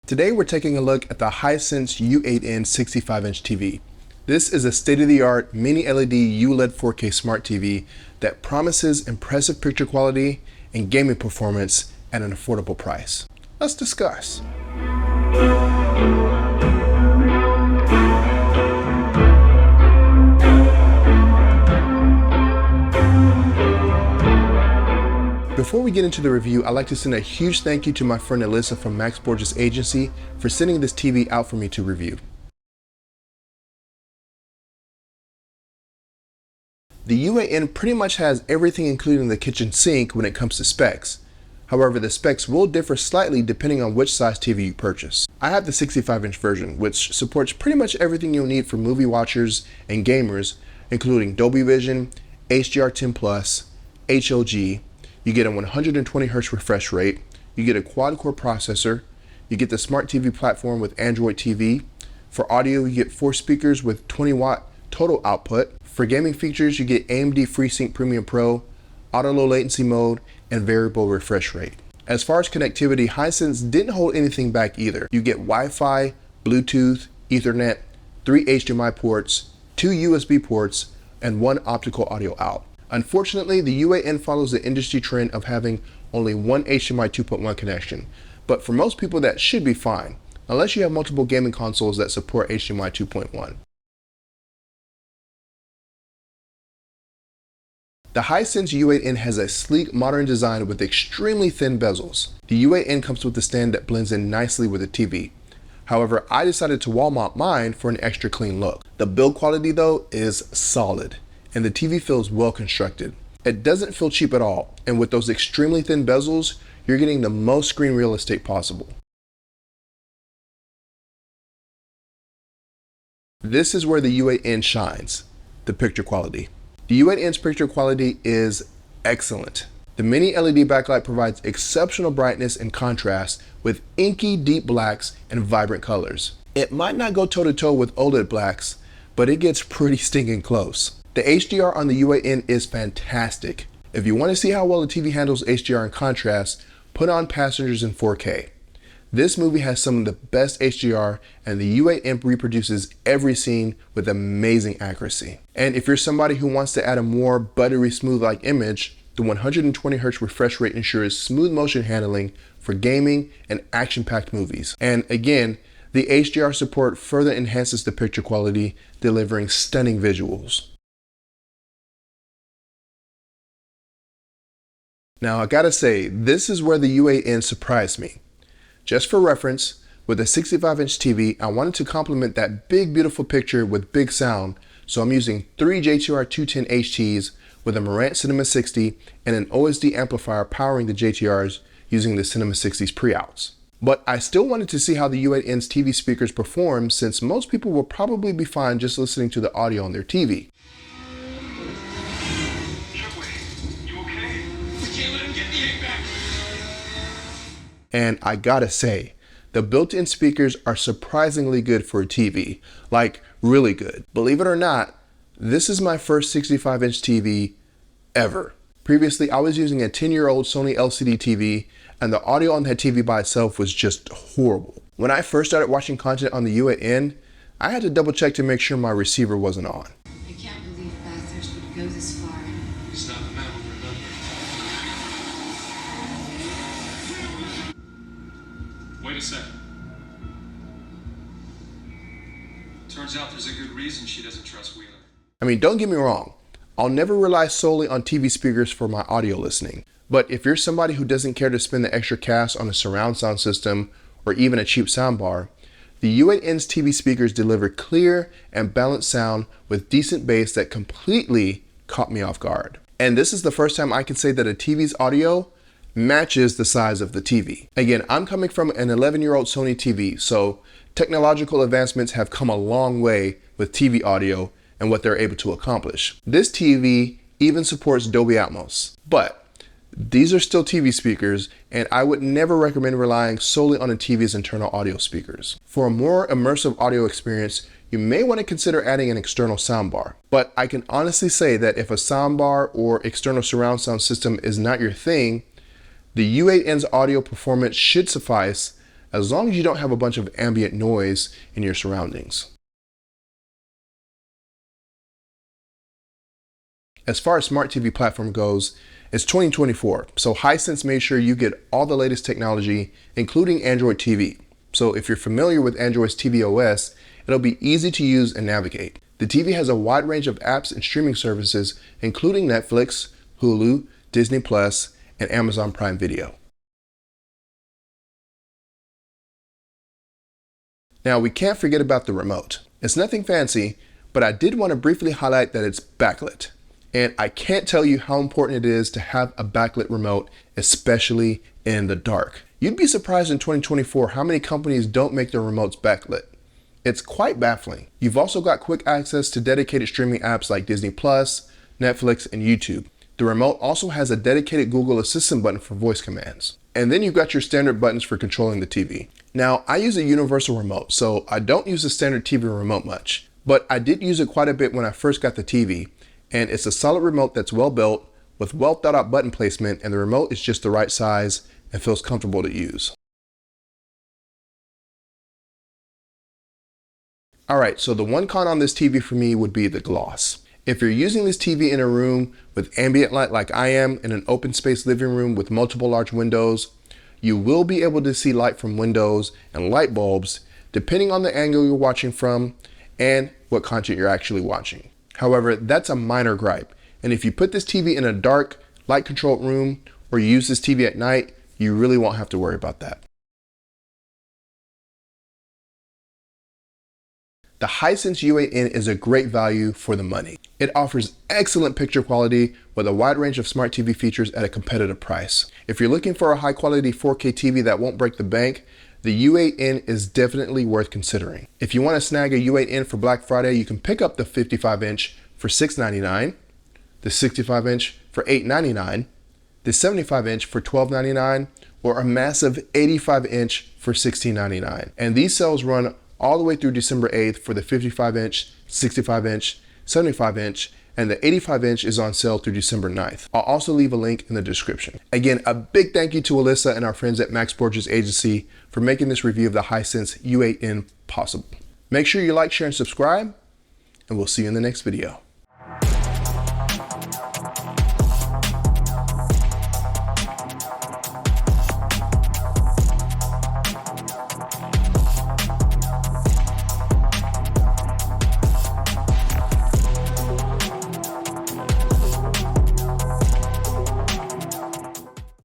Today we're taking a look at the Hisense U8N 65-inch TV. This is a state-of-the-art Mini LED ULED 4K smart TV that promises impressive picture quality and gaming performance at an affordable price. Let's discuss. Before we get into the review, I'd like to send a huge thank you to my friend Alyssa from Max Borges Agency for sending this TV out for me to review. The U8N pretty much has everything including the kitchen sink when it comes to specs. However, the specs will differ slightly depending on which size TV you purchase. I have the 65-inch version, which supports pretty much everything you'll need for movie watchers and gamers, including Dolby Vision, HDR10+, HLG. You get a 120Hz refresh rate, you get a quad-core processor, you get the smart TV platform with Android TV. For audio, you get 4 speakers with 20-watt total output. For gaming features, you get AMD FreeSync Premium Pro, auto low latency mode, and variable refresh rate. As far as connectivity, Hisense didn't hold anything back either. You get Wi-Fi, Bluetooth, Ethernet, 3 HDMI ports, 2 USB ports, and 1 optical audio out. Unfortunately, the U8N follows the industry trend of having only 1 HDMI 2.1 connection, but for most people that should be fine, unless you have multiple gaming consoles that support HDMI 2.1. The Hisense U8N has a sleek, modern design with extremely thin bezels. The U8N comes with a stand that blends in nicely with the TV. However, I decided to wall mount mine for an extra clean look. The build quality though is solid, and the TV feels well constructed. It doesn't feel cheap at all, and with those extremely thin bezels, you're getting the most screen real estate possible. This is where the U8N shines, the picture quality. The U8N's picture quality is excellent. The Mini LED backlight provides exceptional brightness and contrast with inky deep blacks and vibrant colors. It might not go toe-to-toe with OLED blacks, but it gets pretty stinking close. The HDR on the U8N is fantastic. If you want to see how well the TV handles HDR and contrast, put on Passengers in 4K. This movie has some of the best HDR, and the U8N reproduces every scene with amazing accuracy. And if you're somebody who wants to add a more buttery smooth-like image, the 120Hz refresh rate ensures smooth motion handling for gaming and action-packed movies. And again, the HDR support further enhances the picture quality, delivering stunning visuals. Now I gotta say, this is where the U8N surprised me. Just for reference, with a 65-inch TV, I wanted to complement that big beautiful picture with big sound, so I'm using 3 JTR 210 HTs with a Marantz Cinema 60 and an OSD amplifier powering the JTRs using the Cinema 60's pre-outs. But I still wanted to see how the U8N's TV speakers perform, since most people will probably be fine just listening to the audio on their TV. And I gotta say, the built-in speakers are surprisingly good for a TV, like really good. Believe it or not, this is my first 65-inch TV ever. Previously, I was using a 10-year-old Sony LCD TV, and the audio on that TV by itself was just horrible. When I first started watching content on the U8N, I had to double check to make sure my receiver wasn't on. I can't believe Bathurst would go this far. He's not a man with remember. Wait a second. Turns out there's a good reason she doesn't trust Wheeler. I mean, don't get me wrong. I'll never rely solely on TV speakers for my audio listening. But if you're somebody who doesn't care to spend the extra cash on a surround sound system or even a cheap soundbar, the U8N's TV speakers deliver clear and balanced sound with decent bass that completely caught me off guard. And this is the first time I can say that a TV's audio matches the size of the TV. Again, I'm coming from an 11-year-old Sony TV, so technological advancements have come a long way with TV audio and what they're able to accomplish. This TV even supports Dolby Atmos, but these are still TV speakers, and I would never recommend relying solely on a TV's internal audio speakers. For a more immersive audio experience, you may want to consider adding an external soundbar. But I can honestly say that if a soundbar or external surround sound system is not your thing, the U8N's audio performance should suffice, as long as you don't have a bunch of ambient noise in your surroundings. As far as smart TV platform goes, it's 2024, so Hisense made sure you get all the latest technology, including Android TV. So if you're familiar with Android's TV OS, it'll be easy to use and navigate. The TV has a wide range of apps and streaming services, including Netflix, Hulu, Disney+, and Amazon Prime Video. Now, we can't forget about the remote. It's nothing fancy, but I did want to briefly highlight that it's backlit. And I can't tell you how important it is to have a backlit remote, especially in the dark. You'd be surprised in 2024 how many companies don't make their remotes backlit. It's quite baffling. You've also got quick access to dedicated streaming apps like Disney+, Netflix, and YouTube. The remote also has a dedicated Google Assistant button for voice commands. And then you've got your standard buttons for controlling the TV. Now, I use a universal remote, so I don't use the standard TV remote much, but I did use it quite a bit when I first got the TV, and it's a solid remote that's well built with well thought out button placement, and the remote is just the right size and feels comfortable to use. Alright, so the one con on this TV for me would be the gloss. If you're using this TV in a room with ambient light like I am in an open space living room with multiple large windows, you will be able to see light from windows and light bulbs depending on the angle you're watching from and what content you're actually watching. However, that's a minor gripe, and if you put this TV in a dark, light controlled room or you use this TV at night, you really won't have to worry about that. The Hisense U8N is a great value for the money. It offers excellent picture quality with a wide range of smart TV features at a competitive price. If you're looking for a high quality 4K TV that won't break the bank, the U8N is definitely worth considering. If you want to snag a U8N for Black Friday, you can pick up the 55-inch for $699, the 65-inch for $899, the 75-inch for $1299, or a massive 85-inch for $1699. And these sales run all the way through December 8th for the 55-inch, 65-inch, 75-inch, and the 85-inch is on sale through December 9th. I'll also leave a link in the description. Again, a big thank you to Alyssa and our friends at Max Borges Agency for making this review of the Hisense U8N possible. Make sure you like, share, and subscribe, and we'll see you in the next video.